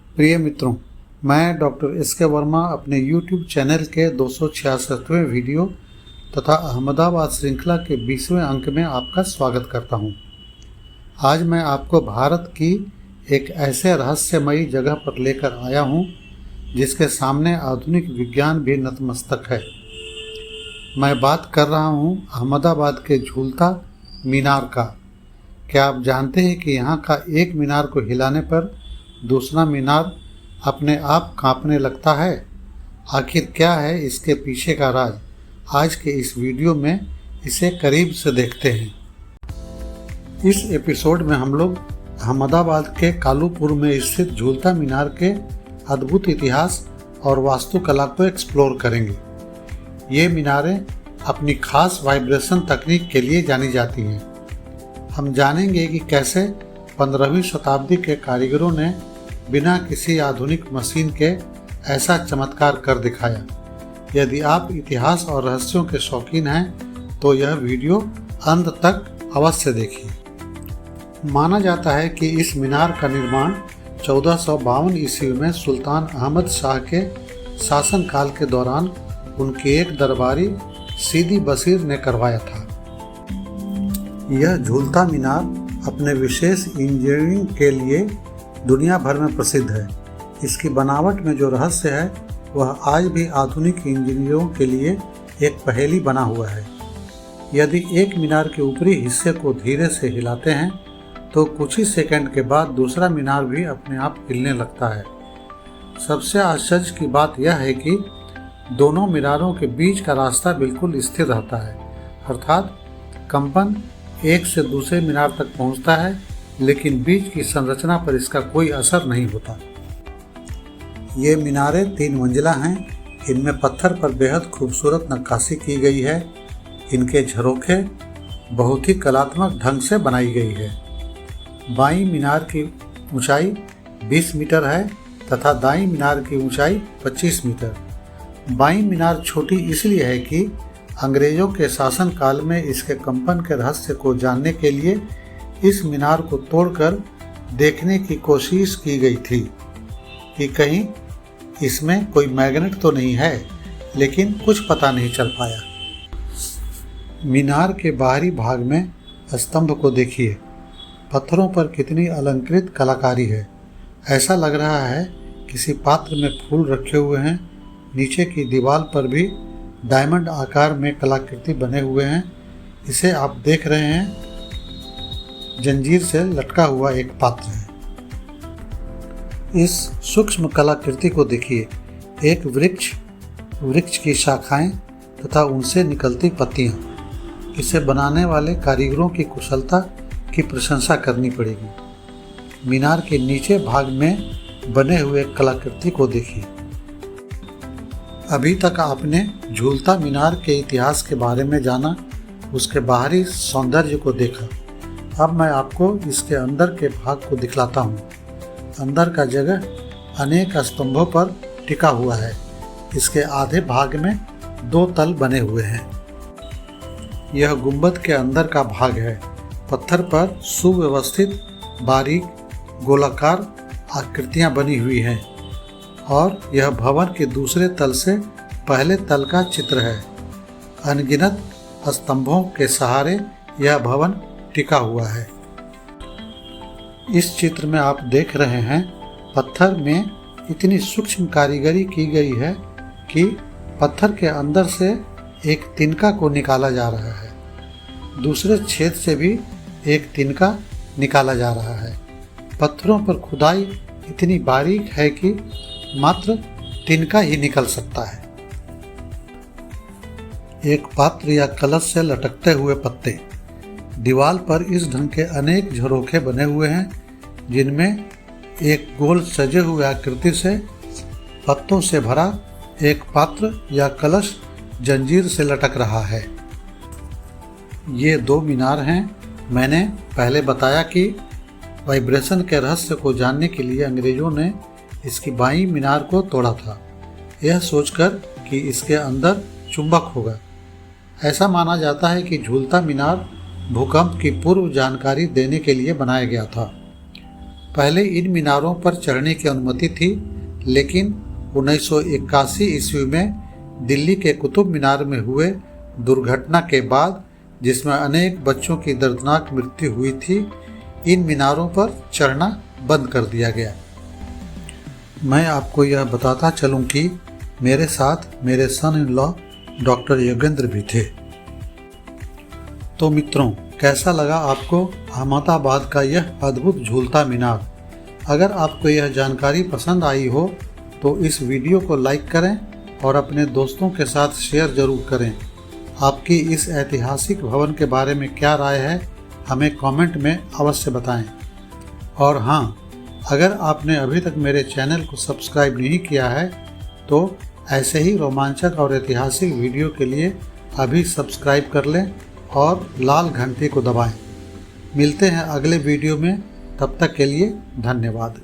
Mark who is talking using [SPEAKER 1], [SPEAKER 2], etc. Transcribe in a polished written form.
[SPEAKER 1] प्रिय मित्रों, मैं डॉक्टर एस.के. वर्मा अपने यूट्यूब चैनल के 266वें वीडियो तथा अहमदाबाद श्रृंखला के 20वें अंक में आपका स्वागत करता हूं। आज मैं आपको भारत की एक ऐसे रहस्यमयी जगह पर लेकर आया हूं, जिसके सामने आधुनिक विज्ञान भी नतमस्तक है। मैं बात कर रहा हूं अहमदाबाद के झूलता मीनार का। क्या आप जानते हैं कि यहाँ का एक मीनार को हिलाने पर दूसरा मीनार अपने आप कांपने लगता है? आखिर क्या है इसके पीछे का राज? आज के इस वीडियो में इसे करीब से देखते हैं। इस एपिसोड में हम लोग अहमदाबाद के कालूपुर में स्थित झूलता मीनार के अद्भुत इतिहास और वास्तुकला को एक्सप्लोर करेंगे। ये मीनारें अपनी खास वाइब्रेशन तकनीक के लिए जानी जाती हैं। हम जानेंगे कि कैसे 15वीं शताब्दी के कारीगरों ने बिना किसी आधुनिक मशीन के ऐसा चमत्कार कर दिखाया। यदि आप इतिहास और रहस्यों के शौकीन हैं तो यह वीडियो अंत तक अवश्य देखिए। माना जाता है कि इस मीनार का निर्माण 1452 ईस्वी में सुल्तान अहमद शाह के शासनकाल के दौरान उनके एक दरबारी सीदी बशीर ने करवाया था। यह झूलता मीनार अपने विशेष इंजीनियरिंग के लिए दुनिया भर में प्रसिद्ध है। इसकी बनावट में जो रहस्य है वह आज भी आधुनिक इंजीनियरों के लिए एक पहेली बना हुआ है। यदि एक मीनार के ऊपरी हिस्से को धीरे से हिलाते हैं तो कुछ ही सेकंड के बाद दूसरा मीनार भी अपने आप हिलने लगता है। सबसे आश्चर्य की बात यह है कि दोनों मीनारों के बीच का रास्ता बिल्कुल स्थिर रहता है, अर्थात कंपन एक से दूसरे मीनार तक पहुंचता है, लेकिन बीच की संरचना पर इसका कोई असर नहीं होता। ये मीनारें 3 मंजिला हैं। इनमें पत्थर पर बेहद खूबसूरत नक्काशी की गई है। इनके झरोखे बहुत ही कलात्मक ढंग से बनाई गई है। बाईं मीनार की ऊंचाई 20 मीटर है तथा दाईं मीनार की ऊंचाई 25 मीटर। बाईं मीनार छोटी इसलिए है कि अंग्रेजों के शासनकाल में इसके कंपन के रहस्य को जानने के लिए इस मीनार को तोड़कर देखने की कोशिश की गई थी कि कहीं इसमें कोई मैग्नेट तो नहीं है, लेकिन कुछ पता नहीं चल पाया। मीनार के बाहरी भाग में स्तंभ को देखिए। पत्थरों पर कितनी अलंकृत कलाकारी है। ऐसा लग रहा है किसी पात्र में फूल रखे हुए हैं। नीचे की दीवार पर भी डायमंड आकार में कलाकृति बने हुए हैं। इसे आप देख रहे हैं, जंजीर से लटका हुआ एक पात्र है। इस सूक्ष्म कलाकृति को देखिए। एक वृक्ष की शाखाएं तथा उनसे निकलती पत्तियां। इसे बनाने वाले कारीगरों की कुशलता की प्रशंसा करनी पड़ेगी। मीनार के नीचे भाग में बने हुए कलाकृति को देखिए। अभी तक आपने झूलता मीनार के इतिहास के बारे में जाना, उसके बाहरी सौंदर्य को देखा। अब मैं आपको इसके अंदर के भाग को दिखलाता हूँ। अंदर का जगह अनेक स्तंभों पर टिका हुआ है। इसके आधे भाग में 2 तल बने हुए हैं। यह गुंबद के अंदर का भाग है। पत्थर पर सुव्यवस्थित बारीक गोलाकार आकृतियाँ बनी हुई हैं और यह भवन के दूसरे तल से पहले तल का चित्र है। अनगिनत स्तंभों के सहारे यह भवन टिका हुआ है। इस चित्र में आप देख रहे हैं, पत्थर में इतनी सूक्ष्म कारीगरी की गई है कि पत्थर के अंदर से एक तिनका को निकाला जा रहा है। दूसरे छेद से भी एक तिनका निकाला जा रहा है। पत्थरों पर खुदाई इतनी बारीक है कि मात्र तिनका ही निकल सकता है। एक पात्र या कलश से लटकते हुए पत्ते। दीवार पर इस ढंग के अनेक झरोखे बने हुए हैं, जिनमें एक गोल सजे हुए आकृति से पत्तों से भरा एक पात्र या कलश जंजीर से लटक रहा है। ये 2 मीनार हैं। मैंने पहले बताया कि वाइब्रेशन के रहस्य को जानने के लिए अंग्रेजों ने इसकी बाईं मीनार को तोड़ा था, यह सोचकर कि इसके अंदर चुंबक होगा। ऐसा माना जाता है कि झूलता मीनार भूकंप की पूर्व जानकारी देने के लिए बनाया गया था। पहले इन मीनारों पर चढ़ने की अनुमति थी, लेकिन 1981 ईस्वी में दिल्ली के कुतुब मीनार में हुए दुर्घटना के बाद, जिसमें अनेक बच्चों की दर्दनाक मृत्यु हुई थी, इन मीनारों पर चढ़ना बंद कर दिया गया। मैं आपको यह बताता चलूं कि मेरे साथ मेरे सन इन लॉ डॉक्टर योगेंद्र भी थे। तो मित्रों, कैसा लगा आपको अहमदाबाद का यह अद्भुत झूलता मीनार? अगर आपको यह जानकारी पसंद आई हो तो इस वीडियो को लाइक करें और अपने दोस्तों के साथ शेयर जरूर करें। आपकी इस ऐतिहासिक भवन के बारे में क्या राय है, हमें कमेंट में अवश्य बताएं। और हाँ, अगर आपने अभी तक मेरे चैनल को सब्सक्राइब नहीं किया है तो ऐसे ही रोमांचक और ऐतिहासिक वीडियो के लिए अभी सब्सक्राइब कर लें और लाल घंटी को दबाएं। मिलते हैं अगले वीडियो में, तब तक के लिए धन्यवाद।